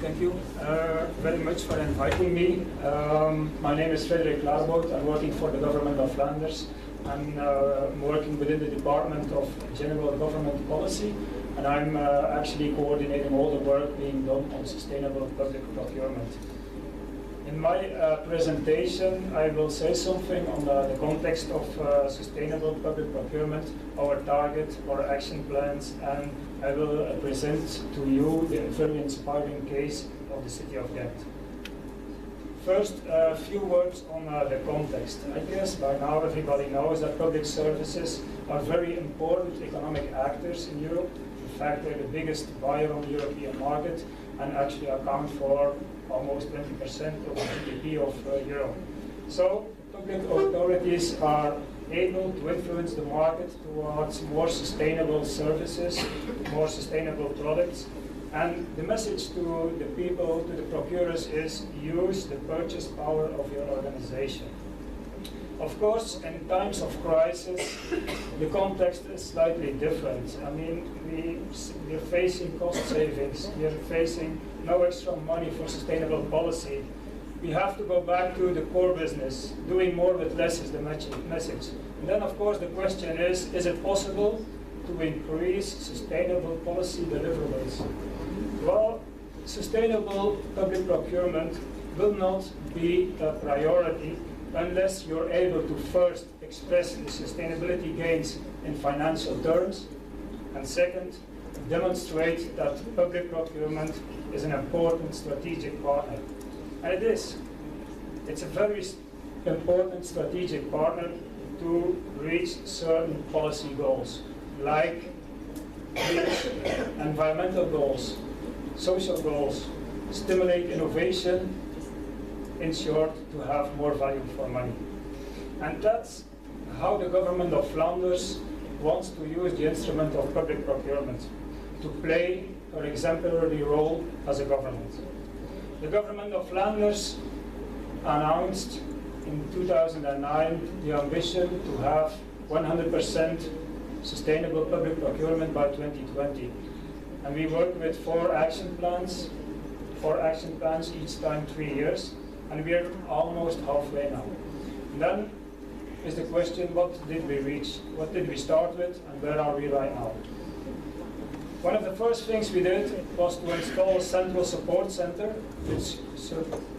Thank you very much for inviting me. My name is Claerbout. I'm working for the government of Flanders. I'm working within the Department of General Government Policy, and I'm actually coordinating all the work being done on sustainable public procurement. In my presentation, I will say something on the context of sustainable public procurement, our target, our action plans, and I will present to you the very inspiring case of the city of Ghent. First, a few words on the context. I guess by now everybody knows that public services are very important economic actors in Europe. In fact, they're the biggest buyer on the European market and actually account for almost 20% of the GDP of Europe. So public authorities are able to influence the market towards more sustainable services, more sustainable products, and the message to the people, to the procurers, is use the purchase power of your organization. Of course, in times of crisis, the context is slightly different. I mean, we're facing cost savings, we're facing no extra money for sustainable policy. We have to go back to the core business. Doing more with less is the message. And then, of course, the question is it possible to increase sustainable policy deliverables? Well, sustainable public procurement will not be a priority unless you're able to first express the sustainability gains in financial terms, and second, demonstrate that public procurement is an important strategic partner. And it is. It's a very important strategic partner to reach certain policy goals, like environmental goals, social goals, stimulate innovation, in short, to have more value for money. And that's how the government of Flanders wants to use the instrument of public procurement to play an exemplary role as a government. The government of Flanders announced in 2009 the ambition to have 100% sustainable public procurement by 2020. And we work with four action plans, each time 3 years, and we are almost halfway now. And then is the question, what did we reach? What did we start with, and where are we right now? One of the first things we did was to install a central support center, which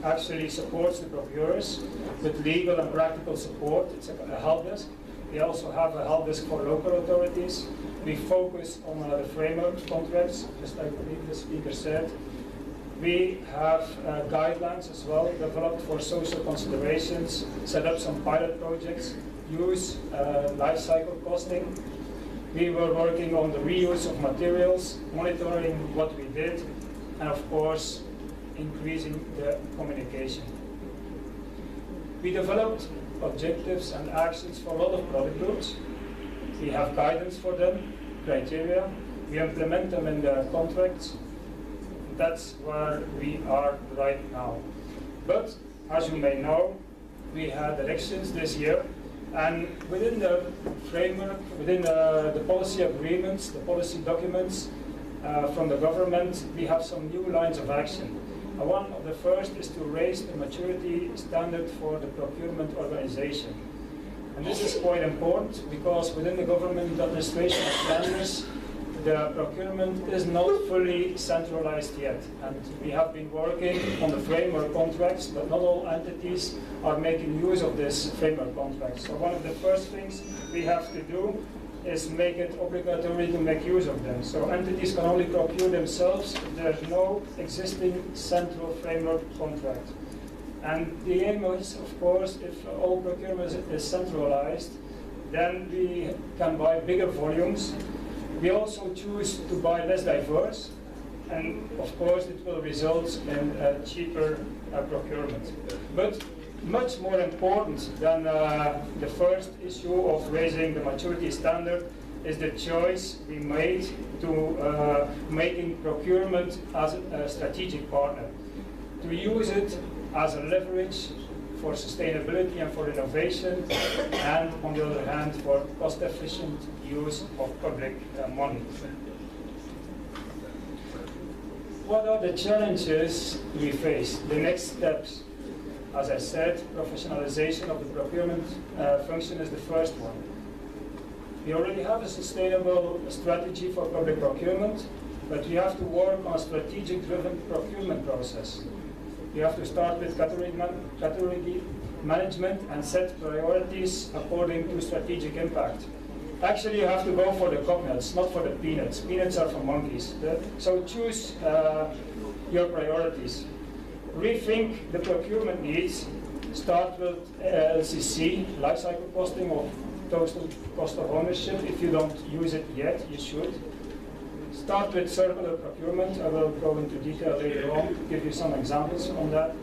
actually supports the procurers with legal and practical support. It's a help desk. We also have a help desk for local authorities. We focus on the framework contracts, just like the previous speaker said. We have guidelines as well developed for social considerations, set up some pilot projects, use life cycle costing. We were working on the reuse of materials, monitoring what we did, and of course, increasing the communication. We developed objectives and actions for a lot of product groups. We have guidance for them, criteria. We implement them in the contracts. That's where we are right now. But, as you may know, we had elections this year, and within the framework, within the policy agreements, the policy documents from the government, we have some new lines of action. One of the first is to raise the maturity standard for the procurement organization. And this is quite important because within the government administration of Flanders, the procurement is not fully centralized yet. And we have been working on the framework contracts, but not all entities are making use of this framework contract. So one of the first things we have to do is make it obligatory to make use of them. So entities can only procure themselves if there's no existing central framework contract. And the aim is, of course, if all procurement is centralized, then we can buy bigger volumes. We also choose to buy less diverse, and of course it will result in cheaper procurement. But much more important than the first issue of raising the maturity standard is the choice we made to making procurement as a strategic partner, to use it as a leverage for sustainability and for innovation, and on the other hand for cost-efficient use of public money. what are the challenges we face? The next steps, as I said, professionalization of the procurement function is the first one. We already have a sustainable strategy for public procurement, but we have to work on a strategic-driven procurement process. We have to start with category management and set priorities according to strategic impact. Actually, you have to go for the coconuts, not for the peanuts. Peanuts are for monkeys. So choose your priorities. Rethink the procurement needs. Start with LCC, life cycle costing of total cost of ownership. If you don't use it yet, you should. Start with circular procurement. I will go into detail later on, give you some examples on that.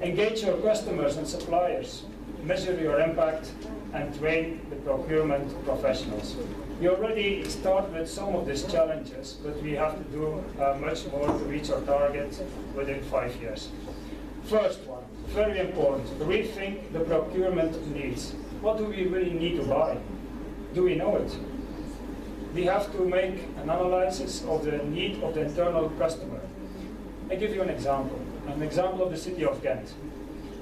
Engage your customers and suppliers. Measure your impact and train the procurement professionals. We already start with some of these challenges, but we have to do much more to reach our target within 5 years. First one, very important, rethink the procurement needs. What do we really need to buy? Do we know it? We have to make an analysis of the need of the internal customer. I give you an example of the city of Ghent.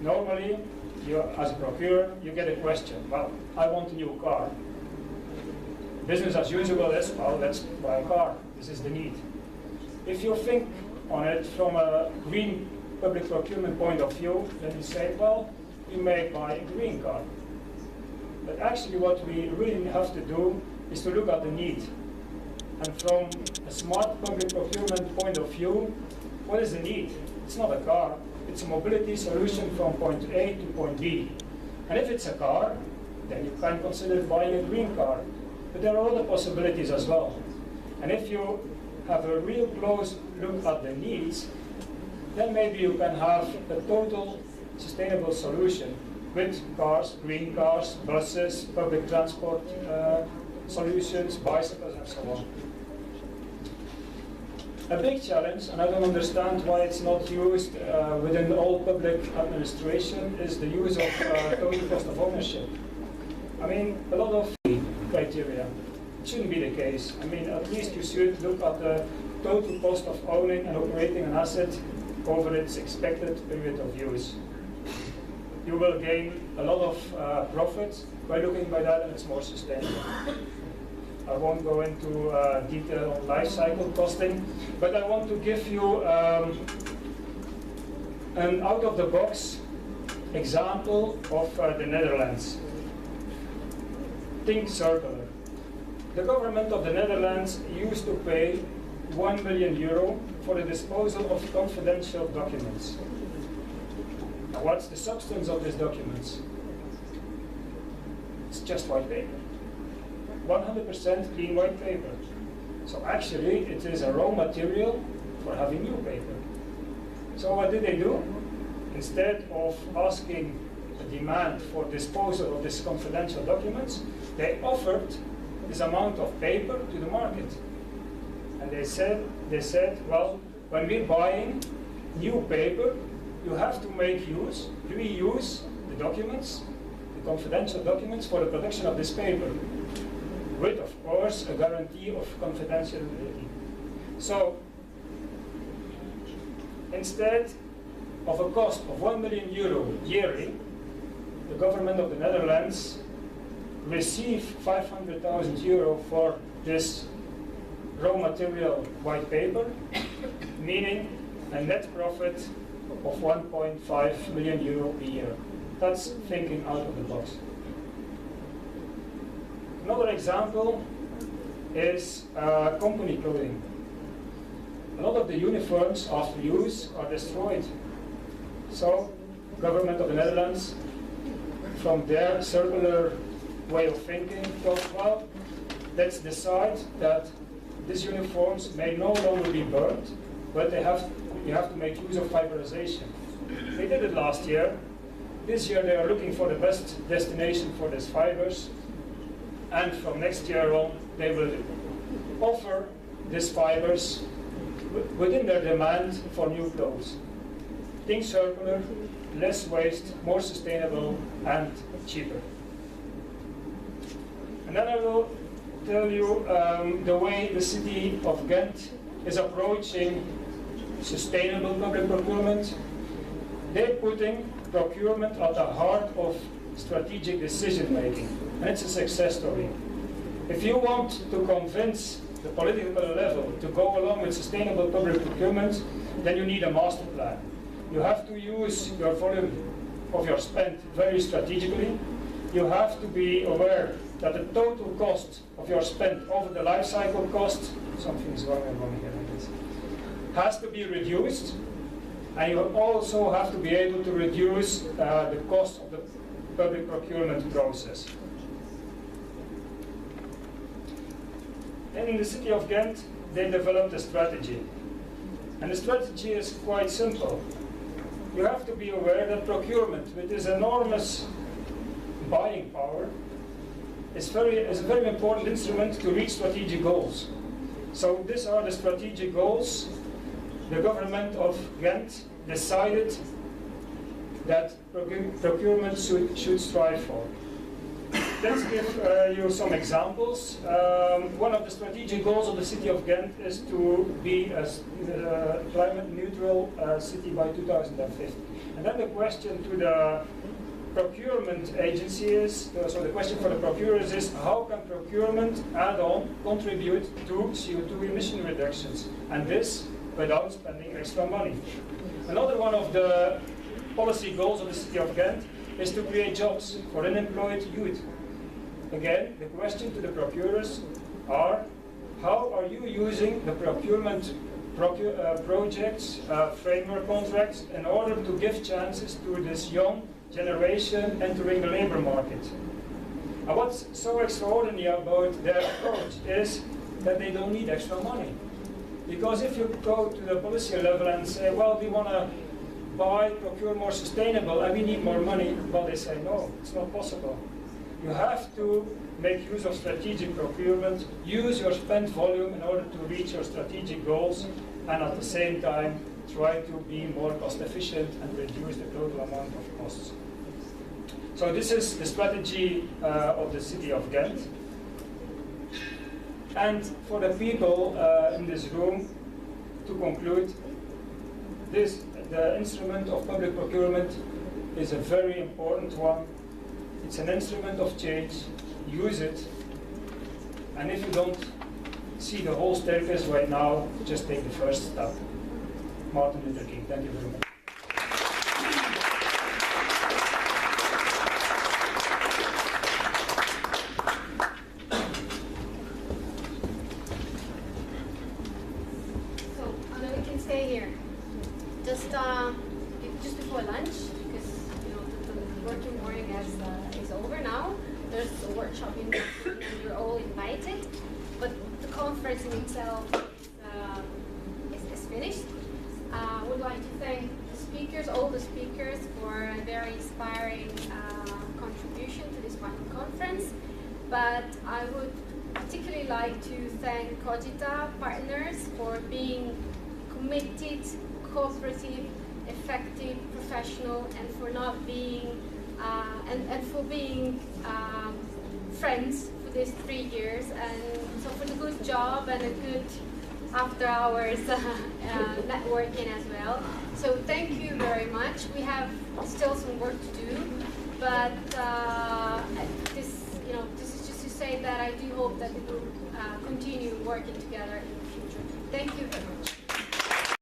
Normally, you, as a procurer, you get a question, well, I want a new car. Business as usual is, well, let's buy a car. This is the need. If you think on it from a green public procurement point of view, then you say, well, you may buy a green car. But actually what we really have to do is to look at the need. And from a smart public procurement point of view, what is the need? It's not a car. It's a mobility solution from point A to point B. And if it's a car, then you can consider buying a green car. But there are other possibilities as well. And if you have a real close look at the needs, then maybe you can have a total sustainable solution with cars, green cars, buses, public transport solutions, bicycles, and so on. A big challenge, and I don't understand why it's not used within all public administration, is the use of total cost of ownership. I mean, a lot of criteria. It shouldn't be the case. I mean, at least you should look at the total cost of owning and operating an asset over its expected period of use. You will gain a lot of profit by looking by that, and it's more sustainable. I won't go into detail on life cycle costing, but I want to give you an out-of-the-box example of the Netherlands. Think circular. The government of the Netherlands used to pay €1 million for the disposal of confidential documents. Now, what's the substance of these documents? It's just white paper. 100% clean white paper. So actually, it is a raw material for having new paper. So what did they do? Instead of asking a demand for disposal of these confidential documents, they offered this amount of paper to the market. And they said, well, when we're buying new paper, you have to make use, reuse the documents, the confidential documents for the production of this paper, with, of course, a guarantee of confidentiality. So, instead of a cost of €1 million yearly, the government of the Netherlands received €500,000 for this raw material white paper, meaning a net profit of €1.5 million a year. That's thinking out of the box. Another example is company clothing. A lot of the uniforms after use are destroyed. So, government of the Netherlands, from their circular way of thinking, thought, well, let's decide that these uniforms may no longer be burned, but you have to make use of fiberization. They did it last year. This year they are looking for the best destination for these fibers. And from next year on, they will offer these fibers within their demand for new clothes. Think circular, less waste, more sustainable, and cheaper. And then I will tell you the way the city of Ghent is approaching sustainable public procurement. They're putting procurement at the heart of strategic decision making, and it's a success story. If you want to convince the political level to go along with sustainable public procurement, then you need a master plan. You have to use your volume of your spend very strategically. You have to be aware that the total cost of your spend over the life cycle cost, something is wrong here, I guess, has to be reduced. And you also have to be able to reduce the cost of the public procurement process. In the city of Ghent, they developed a strategy. And the strategy is quite simple. You have to be aware that procurement, with this enormous buying power, is a very important instrument to reach strategic goals. So these are the strategic goals the government of Ghent decided that procurement should strive for. Let's give you some examples. One of the strategic goals of the city of Ghent is to be a climate neutral city by 2050. And then the question to the procurement agency is, so the question for the procurers is, how can procurement add-on contribute to CO2 emission reductions? And this without spending extra money. Another one of the policy goals of the city of Ghent is to create jobs for unemployed youth. Again, the question to the procurers are, how are you using the procurement projects, framework contracts, in order to give chances to this young generation entering the labor market? And what's so extraordinary about their approach is that they don't need extra money. Because if you go to the policy level and say, well, we want to procure more sustainable and we need more money, well, they say, no, it's not possible. You have to make use of strategic procurement, use your spend volume in order to reach your strategic goals, and at the same time, try to be more cost efficient and reduce the total amount of costs. So this is the strategy of the city of Ghent. And for the people in this room, to conclude, the instrument of public procurement is a very important one. It's an instrument of change. Use it. And if you don't see the whole staircase right now, just take the first step. Martin Luther King. Thank you very much. Just before lunch, because the working morning is over now. There's a workshop in and you're all invited, but the conference in itself is finished. I would like to thank the speakers, all the speakers, for a very inspiring contribution to this final conference. But I would particularly like to thank COGITA partners for being committed, cooperative, effective, professional, and for not being and for being friends for these 3 years, and so for the good job and a good after hours networking as well. So thank you very much. We have still some work to do, but this is just to say that I do hope that we will continue working together in the future. Thank you very much.